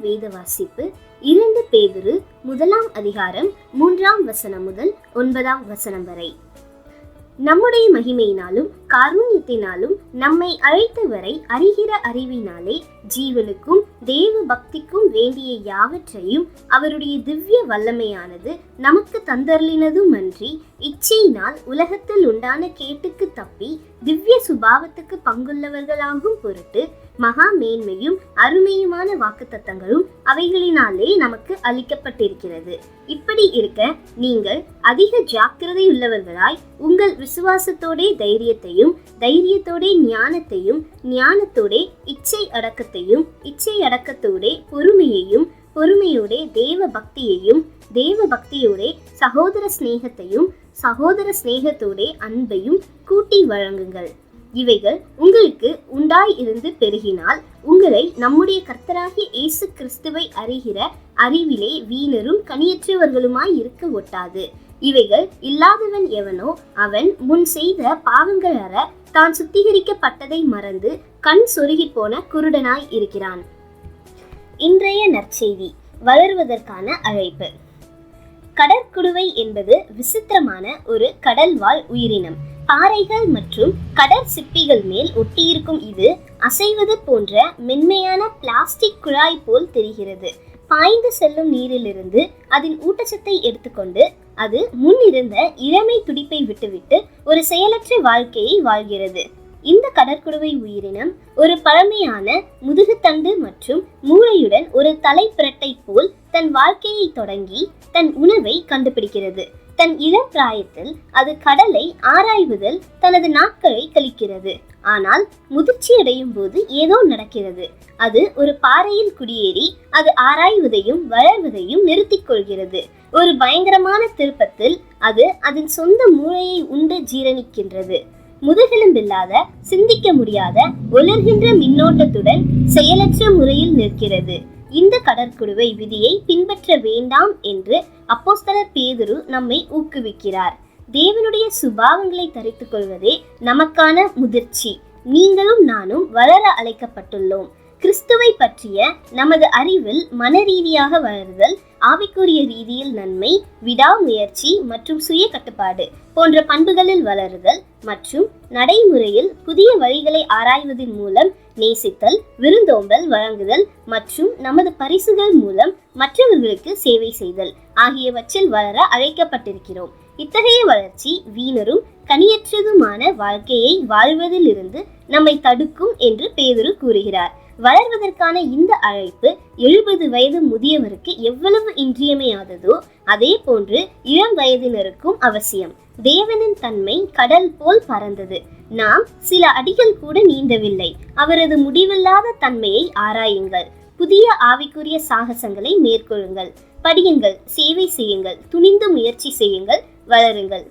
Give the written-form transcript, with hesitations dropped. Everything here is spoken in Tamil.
வேத வாசிப்பு 2 பேதுரு 1 அதிகாரம் 3 முதல் 9 வரை. நம்முடைய மகிமையினாலும் காருண்யத்தினாலும் நம்மை அழைத்தவரை அறிகிற அறிவினாலே ஜீவனுக்கும் தேவ பக்திக்கும் வேண்டிய யாவற்றையும் அவருடைய திவ்ய வல்லமையானது நமக்கு தந்தருளினதுமன்றி இச்சையினால் உலகத்தில் உண்டான கேட்டுக்கு தப்பி திவ்ய சுபாவத்துக்கு பங்குள்ளவர்களாகும் பொருட்டு மகா மேன்மையும் அருமையுமான வாக்குத்தத்தங்களும் அவைகளினாலே நமக்கு அளிக்கப்பட்டிருக்கிறது. இப்படி இருக்க நீங்கள் அதிக ஜாக்கிரதை உள்ளவர்களாய் உங்கள் விசுவாசத்தோடே தைரியத்தையும், தைரியத்தோடே ஞானத்தையும், ஞானத்தோடே இச்சை அடக்கத்தையும், இச்சை அடக்கத்தோடே பொறுமையையும், பொறுமையோடே தேவ பக்தியையும், தேவ பக்தியோடே சகோதர சிநேகத்தையும், சகோதர சிநேகத்தோடே அன்பையும் கூட்டி வழங்குங்கள். இவைகள் உங்களுக்கு உண்டாய் இருந்து பெருகினால் உங்களை நம்முடைய கர்த்தராகிய இயேசு கிறிஸ்துவை அறிகிற அறிவிலே வீணரும் கனியற்றவர்களுமாய் இருக்க ஒட்டாது. இவைகள் இல்லாதவன் எவனோ அவன் முன் செய்த பாவங்கள் அற தான் சுத்திகரிக்கப்பட்டதை மறந்து கண் சொருகி போன குருடனாய் இருக்கிறான். இன்றைய நற்செய்தி. வளருவதற்கான அழைப்பு. கடற்குடுவை என்பது விசித்திரமான ஒரு கடல்வாழ் உயிரினம். பாறைகள் மற்றும் கடற் சிப்பிகள் மேல் ஒட்டியிருக்கும் இது அசைவது போன்ற மென்மையான பிளாஸ்டிக் குழாய் போல் தெரிகிறது. பாய்ந்து செல்லும் நீரிலிருந்து அதன் ஊட்டச்சத்தை எடுத்துக்கொண்டு அது முன்னிருந்த இளமை துடிப்பை விட்டுவிட்டு ஒரு செயலற்ற வாழ்க்கையை வாழ்கிறது. இந்த கடற்குடுவை உயிரினம் ஒரு பழமையான முதுகுத்தண்டு மற்றும் மூளையுடன் ஒரு தலைப்பிரட்டை போல் தன் வாழ்க்கையை தொடங்கி தன் உணவை கண்டுபிடிக்கிறது. தன் இளம் பிராயத்தில் அது கடலை ஆராய்வதில் தனது நாட்களை கழிக்கிறது. ஆனால் முதிர்ச்சி அடையும் போது ஏதோ நடக்கிறது. அது ஒரு பாறையில் குடியேறி அது ஆராய்வதையும் வளர்வதையும் நிறுத்திக் கொள்கிறது. ஒரு பயங்கரமான திருப்பத்தில் அது அதன் சொந்த மூளையை உண்டு ஜீரணிக்கின்றது. முதுகெலும்பில்லாத, சிந்திக்க முடியாத, ஒளிர்கின்ற மின்னோட்டத்துடன் செயலற்ற முறையில் நிற்கிறது. இந்த கடற்குடுவை விதியை பின்பற்ற வேண்டாம் என்று அப்போஸ்தலர் பேதுரு நம்மை ஊக்குவிக்கிறார். தேவனுடைய சுபாவங்களை தரித்துக் கொள்வதே நமக்கான முதிர்ச்சி. நீங்களும் நானும் வளர அழைக்கப்பட்டுள்ளோம். கிறிஸ்துவை பற்றிய நமது அறிவில் மனரீதியாக வளருதல், ஆவிக்குரிய ரீதியில் நன்மை, விடாமுயற்சி மற்றும் சுய கட்டுப்பாடு போன்ற பண்புகளில் வளருதல் மற்றும் நடைமுறையில் புதிய வழிகளை ஆராய்வதன் மூலம் நேசித்தல், விருந்தோம்பல் வழங்குதல் மற்றும் நமது பரிசுகள் மூலம் மற்றவர்களுக்கு சேவை செய்தல் ஆகியவற்றில் வளர அழைக்கப்பட்டிருக்கிறோம். இத்தகைய வளர்ச்சி வீணரும் கனியற்றதுமான வாழ்க்கையை வாழ்வதிலிருந்து நம்மை தடுக்கும் என்று பேதுரு கூறுகிறார். வளர்வதற்கான இந்த அழைப்பு 70 வயது முதியவருக்கு எவ்வளவு இன்றியமையாததோ அதே போன்று இளம் வயதினருக்கும் அவசியம். தேவனின் தன்மை கடல் போல் பறந்தது. நாம் சில அடிகள் கூட நீந்தவில்லை. அவரது முடிவில்லாத தன்மையை ஆராயுங்கள். புதிய ஆவிக்குரிய சாகசங்களை மேற்கொள்ளுங்கள். படியுங்கள், சேவை செய்யுங்கள், துணிந்து முயற்சி செய்யுங்கள், வளருங்கள்.